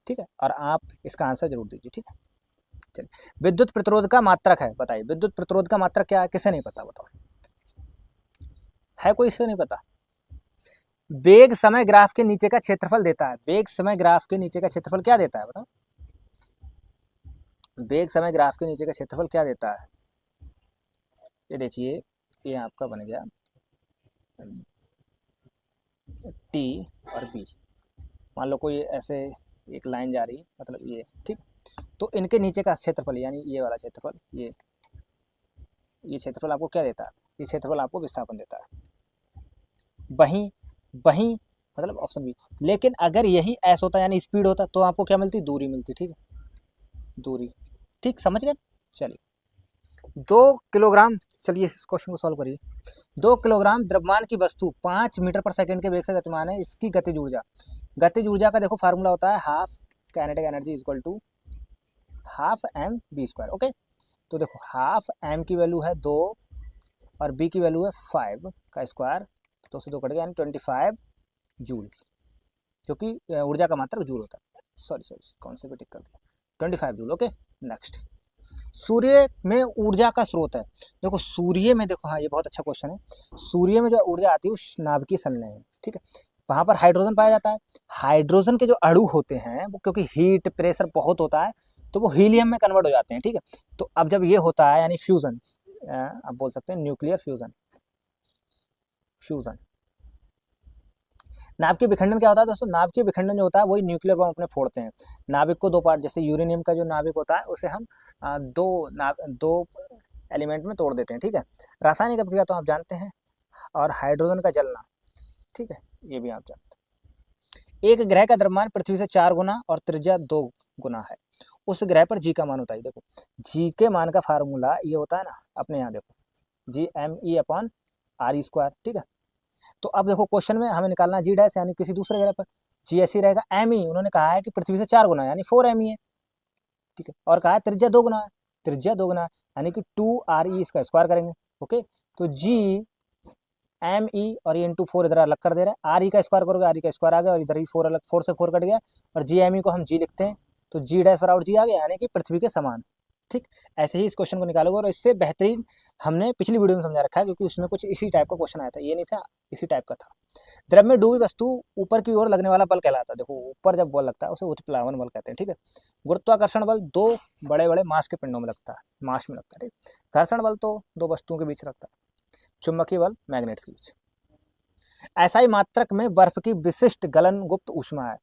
ठीक है, और आप इसका आंसर जरूर दीजिए। ठीक है, चलिए, विद्युत प्रतिरोध का मात्रक है, बताइए विद्युत प्रतिरोध का मात्रक क्या है, किसे नहीं पता बताओ, है कोई इसे नहीं पता? वेग समय ग्राफ के नीचे का क्षेत्रफल देता है। वेग समय ग्राफ के नीचे का क्षेत्रफल क्या देता है बताओ, वेग समय ग्राफ के नीचे का क्षेत्रफल क्या देता है? ये देखिए, ये आपका बन गया टी और बी। मान लो कोई ऐसे एक लाइन जा रही है, मतलब ये, ठीक, तो इनके नीचे का क्षेत्रफल यानी ये वाला क्षेत्रफल, ये क्षेत्रफल आपको क्या देता है? ये क्षेत्रफल आपको विस्थापन देता है। वहीं वहीं मतलब ऑप्शन बी। लेकिन अगर यही एस होता यानी स्पीड होता, तो आपको क्या मिलती? दूरी मिलती। ठीक है, दूरी। ठीक, समझ गए? चलिए, 2 किलोग्राम, चलिए इस क्वेश्चन को सॉल्व करिए। 2 किलोग्राम द्रव्यमान की वस्तु 5 मीटर पर सेकंड के वेग से गतिमान है, इसकी गतिज ऊर्जा, गतिज ऊर्जा का देखो फार्मूला होता है half kinetic energy equal to half m b square. Okay, तो देखो हाफ एम की वैल्यू है 2 और बी की वैल्यू है 5 का स्क्वायर, तो उससे 2 कट गया, यानी 25 जूल, क्योंकि ऊर्जा का मात्रक जूल होता है। सॉरी सॉरी, कौन से पे टिक कर दिया, 25 जूल। ओके, नेक्स्ट, सूर्य में ऊर्जा का स्रोत है। देखो सूर्य में, देखो हाँ ये बहुत अच्छा क्वेश्चन है, सूर्य में जो ऊर्जा आती है वो नाभिकीय संलयन है। ठीक है, वहाँ पर हाइड्रोजन पाया जाता है। हाइड्रोजन के जो अणु होते हैं वो क्योंकि हीट प्रेशर बहुत होता है, तो वो हीलियम में कन्वर्ट हो जाते हैं। ठीक है, तो अब जब ये होता है यानी फ्यूजन, आप बोल सकते हैं न्यूक्लियर फ्यूजन, फ्यूजन। नाभिकीय विखंडन क्या होता है दोस्तों? नाभिकीय विखंडन जो होता है वही न्यूक्लियर बम अपने फोड़ते हैं। नाभिक को 2 पार्ट, जैसे यूरेनियम का जो नाभिक होता है उसे हम दो एलिमेंट में तोड़ देते हैं। ठीक है, रासायनिक अभिक्रिया तो आप जानते हैं, और हाइड्रोजन का जलना, ठीक है, ये भी आप जानते हैं। एक ग्रह का द्रव्यमान पृथ्वी से 4 गुना और त्रिज्या 2 गुना है, उस ग्रह पर जी का मान होता है। देखो जी के मान का फार्मूला ये होता है ना, अपने यहाँ देखो, GME/RE²। ठीक है, तो अब देखो क्वेश्चन में हमें निकालना जी डैश, यानी किसी दूसरे ग्रह पर। जी ऐसी रहेगा, एम ई उन्होंने कहा है कि पृथ्वी से 4 गुना यानी 4 ME है। ठीक है, और कहा है त्रिज्या 2 गुना है, त्रिज्या 2 गुना यानी कि 2RE, इसका स्क्वायर करेंगे। ओके, तो जी ME और ये इंटू 4 इधर अलग कर दे रहा है, RE का स्क्वायर करोगे, RE का स्क्वायर आ गया, और इधर भी 4 अलग, 4 से 4 कट गया, और GME को हम जी लिखते हैं, तो जी डैश बराबर जी आ गया, यानी कि पृथ्वी के समान। ठीक, ऐसे ही इस क्वेश्चन को निकालोगे, और इससे बेहतरीन हमने पिछली वीडियो में समझा रखा है, क्योंकि उसमें कुछ इसी टाइप का क्वेश्चन आया था, ये नहीं था, इसी टाइप का था। द्रव में डूबी वस्तु ऊपर की ओर लगने वाला बल कहलाता है। देखो ऊपर जब बल लगता है उसे उत्प्लावन बल कहते हैं। ठीक है, गुरुत्वाकर्षण बल 2 बड़े बड़े मास के पिंडों में लगता है, मास में लगता है। ठीक, घर्षण बल तो 2 वस्तुओं के बीच लगता है, चुंबकीय बल मैग्नेट्स के बीच। ऐसा मात्रक में बर्फ की विशिष्ट गलन गुप्त ऊष्मा है।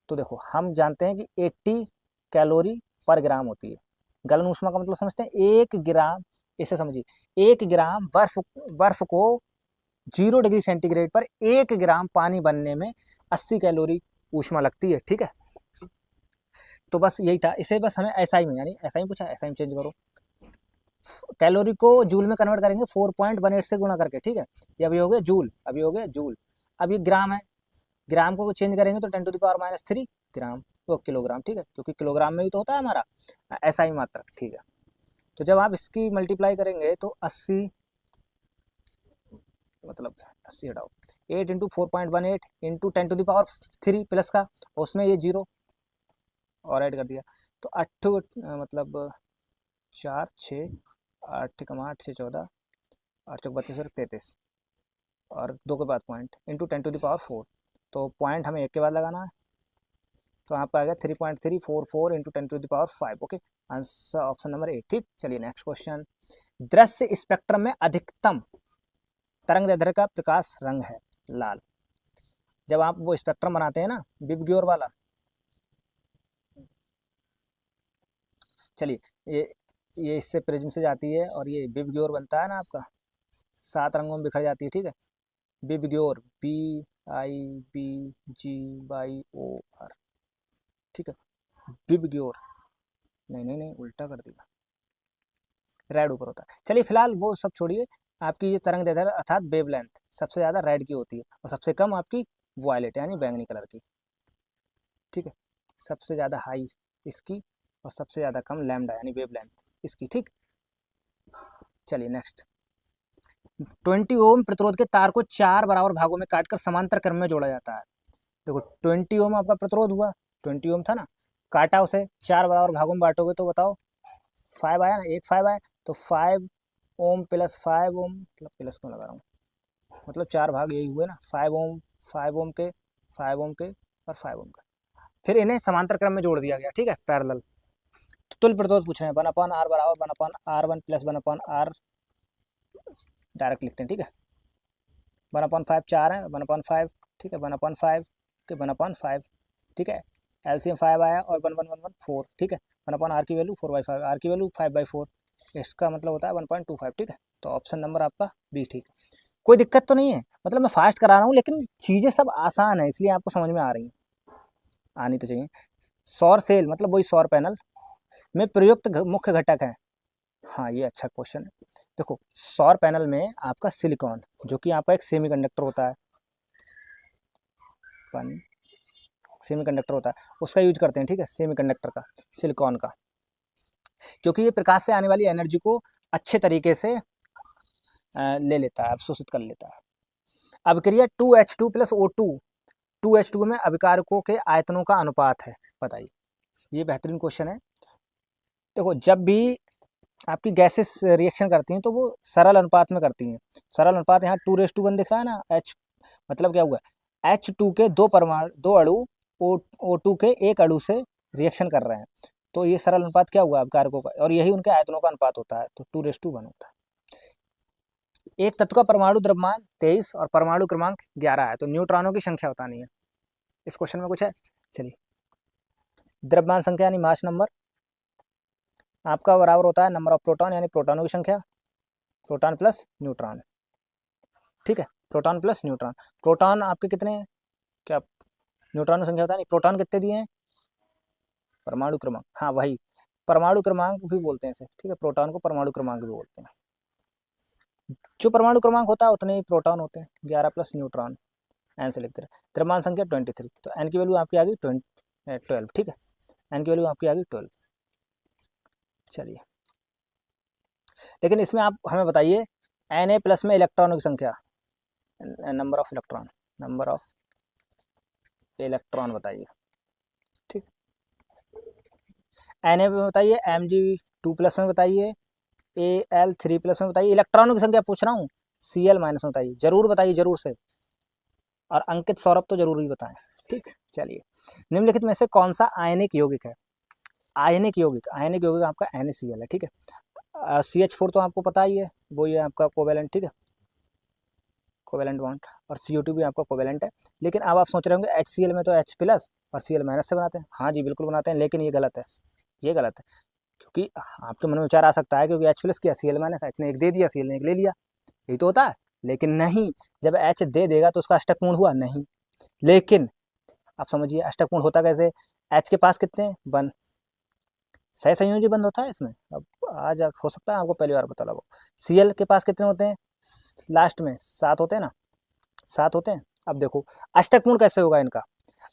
तो देखो हम जानते हैं कि 80 कैलोरी पर ग्राम होती है। गलन ऊष्मा का मतलब समझते हैं, 1 ग्राम, इसे समझिए 1 ग्राम बर्फ को 0 डिग्री सेंटीग्रेड पर 1 ग्राम पानी बनने में 80 कैलोरी ऊष्मा लगती है। ठीक है, तो बस यही था, इसे बस हमें एसआई में, यानी एसआई पूछा, एसआई में चेंज करो, कैलोरी को जूल में कन्वर्ट करेंगे 4.18 से गुणा करके। ठीक है, ये अभी हो गया जूल, अभी हो गया जूल। अब ये ग्राम है, ग्राम को चेंज करेंगे तो 10⁻³ ग्राम, वो किलोग्राम। ठीक है, क्योंकि किलोग्राम में भी तो होता है हमारा एसआई मात्रक। ठीक है, तो जब आप इसकी मल्टीप्लाई करेंगे तो 80, मतलब 80 हटाओ, 8 इंटू 4.18 इंटू 10⁻³ प्लस का, उसमें ये 0 और ऐड कर दिया, तो 8 मतलब 4 6 8 कमा 8 से 14, 8 चौक 32 और 33, और 2 के बाद पॉइंट इंटू 10⁻⁴, तो पॉइंट हमें 1 के बाद लगाना है, तो आपका आ गया 3.344 into 10⁵। Okay, answer option number 8। ठीक, चलिए नेक्स्ट क्वेश्चन, दृश्य स्पेक्ट्रम में अधिकतम तरंगदैर्ध्य का प्रकाश रंग है लाल। जब आप वो स्पेक्ट्रम बनाते हैं ना विबग्योर वाला, चलिए ये इससे प्रिज्म से जाती है और ये विबग्योर बनता है ना आपका, 7 रंगों में बिखर जाती है, ठीक है। बिबग्योर, BIBGYOR, ठीक है, बिबग्योर। नहीं नहीं नहीं, उल्टा कर दिया, रेड ऊपर होता है। चलिए फिलहाल वो सब छोड़िए, आपकी ये तरंग दैर्ध्य अर्थात वेवलेंथ सबसे ज़्यादा रेड की होती है और सबसे कम आपकी वायलेट यानी बैंगनी कलर की, ठीक है। सबसे ज़्यादा हाई इसकी और सबसे ज़्यादा कम लैम्डा यानी वेवलेंथ इसकी, ठीक। चलिए नेक्स्ट। 20 ओम प्रतिरोध के तार को 4 बराबर भागों में काटकर समांतर क्रम में जोड़ा जाता है। देखो 20 ओम आपका प्रतिरोध हुआ, 20 ओम था ना, काटा उसे 4 बराबर भागों में बांटोगे तो बताओ 5 आया ना, एक 5 आया, तो 5 ओम प्लस 5 ओम, मतलब प्लस क्यों लगा रहा हूँ, मतलब 4 भाग यही हुए ना, 5 ओम, 5 ओम के, 5 ओम के और 5 ओम का, फिर इन्हें समांतर क्रम में जोड़ दिया गया, ठीक है, पैरेलल। तो तुल्य प्रतिरोध पूछ रहे हैं, 1/r बराबर 1/r1 प्लस 1/r, डायरेक्ट लिखते हैं, ठीक है। 1/5 4 है, 1/5, ठीक है, 1/5 के 1/5, ठीक है। एलसीएम 5 आया और 1 1 1 1 4, ठीक है। 1/r की वैल्यू 4/5, आर की वैल्यू 5/4, इसका मतलब होता है 1.25, ठीक है। तो ऑप्शन नंबर आपका बी ठीक है। कोई दिक्कत तो नहीं है, मतलब मैं फास्ट करा रहा हूँ लेकिन चीज़ें सब आसान है इसलिए आपको समझ में आ रही हैं, आनी तो चाहिए। सौर सेल मतलब वही सौर पैनल में प्रयुक्त मुख्य घटक है। हाँ ये अच्छा क्वेश्चन है। देखो सौर पैनल में आपका सिलिकॉन, जो कि आपका एक सेमीकंडक्टर होता है, सेमीकंडक्टर होता है, उसका यूज करते हैं, ठीक है, सेमीकंडक्टर का, सिलिकॉन का, क्योंकि ये प्रकाश से आने वाली एनर्जी को अच्छे तरीके से ले लेता है, अवशोषित कर लेता है। अभिक्रिया 2H2 प्लस O2, 2H2 में अभिकारकों के आयतनों का अनुपात है, बताइए। ये बेहतरीन क्वेश्चन है। देखो जब भी आपकी गैसेस रिएक्शन करती हैं तो वो सरल अनुपात में करती हैं। सरल अनुपात यहाँ 2:1 दिख रहा है ना, H मतलब क्या हुआ, H2 के 2 परमाणु, 2 अणु O2 के 1 अणु से रिएक्शन कर रहे हैं, तो ये सरल अनुपात क्या हुआ अभिकारकों का, और यही उनके आयतनों का अनुपात होता है, तो 2:1 होता है। एक तत्व का परमाणु द्रव्यमान 23 और परमाणु क्रमांक 11 है, तो न्यूट्रॉनों की संख्या बतानी है। इस क्वेश्चन में कुछ है, चलिए। द्रव्यमान संख्या यानी मास नंबर आपका बराबर होता है नंबर ऑफ प्रोटॉन यानी प्रोटॉनों की संख्या, प्रोटॉन प्लस न्यूट्रॉन, ठीक है, प्रोटॉन प्लस न्यूट्रॉन। प्रोटॉन आपके कितने हैं, क्या न्यूट्रॉन की संख्या होता है नहीं, प्रोटॉन कितने दिए हैं, परमाणु क्रमांक, हाँ वही परमाणु क्रमांक भी बोलते हैं इसे, ठीक है, प्रोटॉन को परमाणु क्रमांक भी बोलते हैं। जो परमाणु क्रमांक होता है उतने ही प्रोटॉन होते हैं, 11 प्लस न्यूट्रॉन, एन से लिखते हैं। द्रव्यमान संख्या 23, तो एन की वैल्यू आपकी आ गई 12, ठीक है, एन की वैल्यू आपकी आ गई 12। चलिए लेकिन इसमें आप हमें बताइए Na प्लस में इलेक्ट्रॉनों की संख्या, number of electron, number of electron बताइए, ठीक। Na में बताइए, Mg2 प्लस में बताइए, Al3 प्लस में बताइए, इलेक्ट्रॉनों की संख्या पूछ रहा हूँ, Cl माइनस में बताइए, जरूर बताइए जरूर से, और अंकित सौरभ तो जरूर ही बताएं, ठीक। चलिए निम्नलिखित में से कौन सा आयनिक यौगिक है, आयनिक यौगिक, आयनिक यौगिक आपका NaCl है, ठीक है। CH4 तो आपको पता ही है, वो ये आपका कोवेलेंट, ठीक है, कोवेलेंट बॉन्ड, और CO2 भी आपका कोवेलेंट है। लेकिन अब आप सोच रहे होंगे HCl में तो H प्लस और Cl माइनस से बनाते हैं, हाँ जी बिल्कुल बनाते हैं, लेकिन ये गलत है, ये गलत है, क्योंकि आपके मन में विचार आ सकता है क्योंकि H प्लस किया Cl माइनस, H ने एक दे दिया Cl ने एक ले लिया, यही तो होता है। लेकिन नहीं, जब H दे देगा तो उसका अष्टक पूर्ण हुआ नहीं, लेकिन आप समझिए अष्टक पूर्ण होता कैसे, H के पास कितने हैं, 1, सहसंयोजी बंध होता है इसमें, अब आज हो सकता है आपको पहली बार पता लगा। Cl के पास कितने होते हैं, लास्ट में 7 होते हैं ना, 7 होते हैं। अब देखो अष्टक पूर्ण कैसे होगा इनका,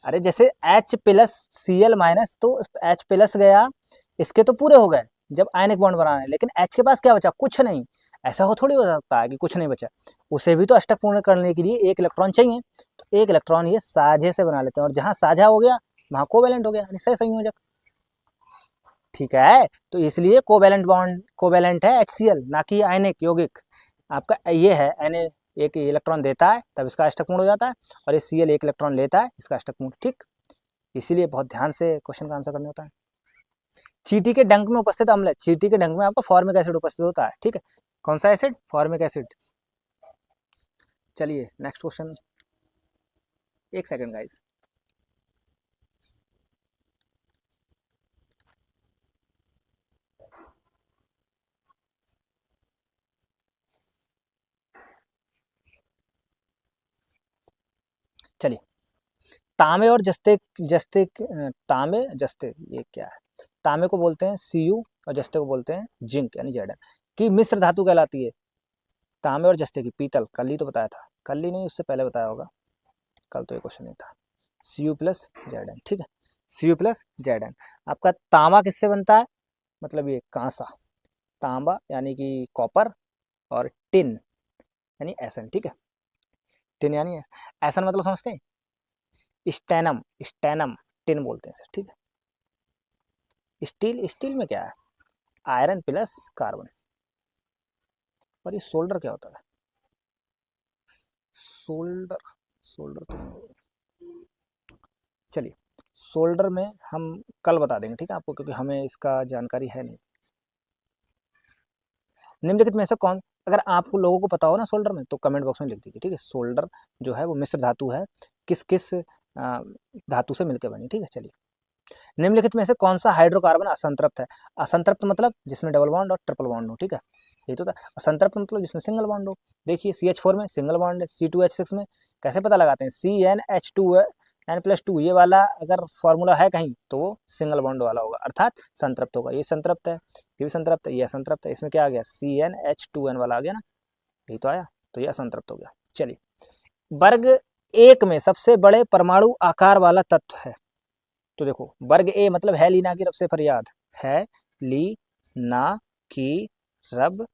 अरे जैसे H प्लस Cl माइनस, तो H प्लस गया, इसके तो पूरे हो गए जब आयनिक बॉन्ड बनाना है, लेकिन H के पास क्या बचा, कुछ नहीं, ऐसा हो थोड़ी हो सकता है कि कुछ नहीं बचा, उसे भी तो अष्टक पूर्ण करने के लिए एक इलेक्ट्रॉन चाहिए, तो एक इलेक्ट्रॉन ये साझे से बना लेते हैं, और जहाँ साझा हो गया वहाँ कोवेलेंट हो गया यानी सहसंयोजक, ठीक है। तो इसलिए कोवेलेंट बॉन्ड, कोवेलेंट है HCl, ना कि आयनिक यौगिक आपका ये है Na, एक इलेक्ट्रॉन देता है तब इसका अष्टक पूर्ण हो जाता है, और ये Cl एक इलेक्ट्रॉन लेता है इसका अष्टक पूर्ण, ठीक। इसीलिए बहुत ध्यान से क्वेश्चन का आंसर करना होता है। चींटी के डंक में उपस्थित अम्ल है, चींटी के डंक में आपका फॉर्मिक एसिड उपस्थित होता है, ठीक है, कौन सा एसिड, फॉर्मिक एसिड। चलिए नेक्स्ट क्वेश्चन, एक सेकंड गाइस। चलिए, तांबे और जस्ते जस्ते तांबे जस्ते, ये क्या है? तांबे को बोलते हैं Cu और जस्ते को बोलते हैं जिंक यानी Zn की मिश्र धातु कहलाती है। तांबे और जस्ते की, पीतल, कल ही तो बताया था, कल ही नहीं उससे पहले बताया होगा, कल तो ये क्वेश्चन नहीं था। Cu प्लस Zn, ठीक है, Cu प्लस Zn। आपका तांबा किससे बनता है? मतलब ये कांसा, तांबा यानी कि कॉपर, और टिन यानी एसन, ठीक है, टिन यानी एसन मतलब समझते हैं, स्टेनम, स्टेनम टिन बोलते हैं सर, ठीक है। स्टील, स्टील में क्या है? Iron plus carbon. और ये सोल्डर क्या होता है? सोल्डर, सोल्डर तो, चलिए सोल्डर में हम कल बता देंगे, ठीक है आपको, क्योंकि हमें इसका जानकारी है नहीं। निम्नलिखित में से कौन, अगर आपको लोगों को पता हो ना सोल्डर में, तो कमेंट बॉक्स में लिख दीजिए, ठीक है। सोल्डर जो है वो मिश्र धातु है, किस किस धातु से मिलकर बनी, ठीक है। चलिए, निम्नलिखित में से कौन सा हाइड्रोकार्बन असंतृप्त है? असंतृप्त मतलब जिसमें डबल बॉन्ड और ट्रिपल बॉन्ड हो, ठीक है, ये तो था। संतृप्त मतलब जिसमें सिंगल बॉन्ड हो। देखिए CH4 में सिंगल बॉन्ड है, C2H6 में कैसे पता लगाते हैं? CnH2n+2, ये वाला अगर फॉर्मूला है कहीं तो वो सिंगल बॉन्ड वाला होगा, अर्थात संतृप्त होगा। ये संतृप्त है, ये भी संतृप्त है, ये असंतृप्त है, इसमें क्या आ गया? CnH2n वाला आ गया ना, यही तो आया, तो ये असंतृप्त हो गया। चलिए, वर्ग 1 में सबसे बड़े परमाणु आकार वाला तत्व है, तो देखो वर्ग ए मतलब है लीना की रब से फरियाद, है ली ना की रब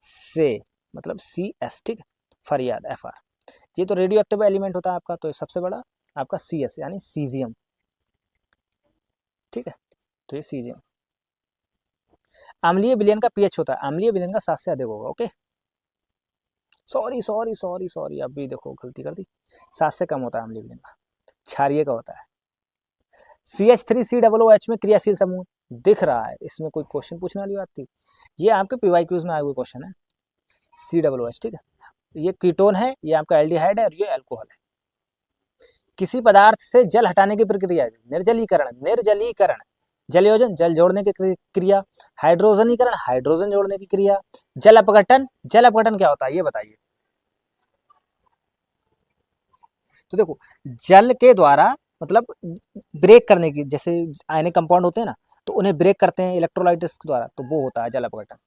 से मतलब CS, ठीक है, फरियाद FR, ये तो रेडियो एक्टिव एलिमेंट होता है आपका, तो सबसे बड़ा आपका CS यानी सीजियम, ठीक है, तो ये सीजियम। अम्लीय विलयन का पीएच होता है, अम्लीय विलयन का 7 से अधिक होगा, okay. Sorry sorry sorry sorry, अभी देखो गलती कर दी, 7 से कम होता है अम्लीय विलयन का, क्षारीय का होता है। CH3COOH में क्रियाशील समूह दिख रहा है, इसमें कोई क्वेश्चन पूछने वाली बात थी? ये आपके PYQs में आए हुए क्वेश्चन है, COOH, ठीक है, ये कीटोन है, ये आपका एल्डिहाइड है, और ये अल्कोहल है। किसी पदार्थ से जल हटाने की प्रक्रिया, निर्जलीकरण, निर्जलीकरण, जलयोजन, जल जोड़ने की क्रिया, हाइड्रोजनीकरण, हाइड्रोजन जोड़ने की क्रिया, जल अपघटन, जल अपघटन क्या होता है ये बताइए? तो देखो, जल के द्वारा मतलब ब्रेक करने की, जैसे आयनिक कंपाउंड होते हैं ना, तो उन्हें ब्रेक करते हैं इलेक्ट्रोलाइटिस के द्वारा, तो वो होता है जल अपघटन,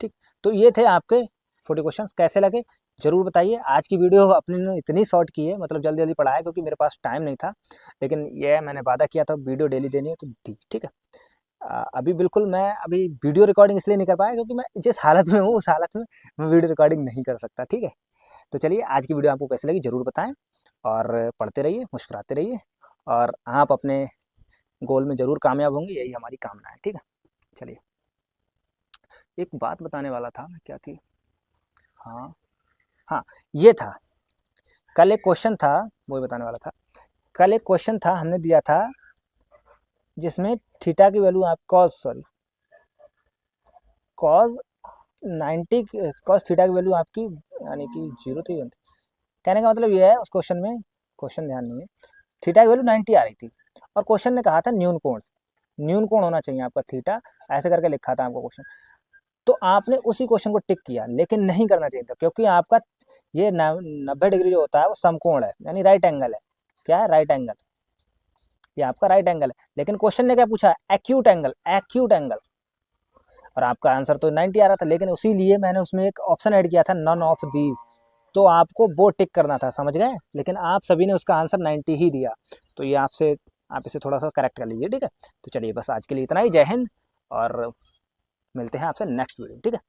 ठीक। तो ये थे आपके 40 क्वेश्चन, कैसे लगे जरूर बताइए। आज की वीडियो अपने ने इतनी शॉर्ट की है, मतलब जल्दी जल्दी पढ़ाया क्योंकि मेरे पास टाइम नहीं था, लेकिन ये मैंने वादा किया था वीडियो डेली देनी है तो दी, ठीक है। अभी बिल्कुल मैं अभी वीडियो रिकॉर्डिंग इसलिए नहीं कर पाया क्योंकि मैं जिस हालत में हूँ उस हालत में मैं वीडियो रिकॉर्डिंग नहीं कर सकता, ठीक है। तो चलिए, आज की वीडियो आपको कैसी लगी जरूर बताएं, और पढ़ते रहिए, मुस्कुराते रहिए, और आप अपने गोल में ज़रूर कामयाब होंगे, यही हमारी कामना है, ठीक है। चलिए, एक बात बताने वाला था मैं, क्या थी? हाँ हाँ, ये था, कल एक क्वेश्चन था, वो बताने वाला था। कल एक क्वेश्चन था हमने दिया था, जिसमें थीटा की वैल्यू आप कॉज 90 कॉस थीटा की वैल्यू आपकी यानी कि 0 थी। कहने का मतलब ये है, उस क्वेश्चन में, क्वेश्चन ध्यान नहीं है, थीटा की वैल्यू 90 आ रही थी, और क्वेश्चन ने कहा था न्यून कोण, न्यून कोण होना चाहिए आपका थीटा, ऐसे करके लिखा था आपको क्वेश्चन। तो आपने उसी क्वेश्चन को टिक किया, लेकिन नहीं करना चाहिए था, क्योंकि आपका ये 90 डिग्री जो होता है वो समकोण है, यानी राइट एंगल है। क्या है? राइट एंगल, ये आपका राइट एंगल है। लेकिन क्वेश्चन ने क्या पूछा? एक्यूट एंगल, एक्यूट एंगल, और आपका आंसर तो 90 आ रहा था, लेकिन उसी लिए मैंने उसमें एक ऑप्शन ऐड किया था, नन ऑफ दीज, तो आपको वो टिक करना था, समझ गए? लेकिन आप सभी ने उसका आंसर 90 ही दिया, तो ये आपसे, आप इसे थोड़ा सा करेक्ट कर लीजिए, ठीक है। तो चलिए, बस आज के लिए इतना ही, जय हिंद, और मिलते हैं आपसे नेक्स्ट वीडियो, ठीक है।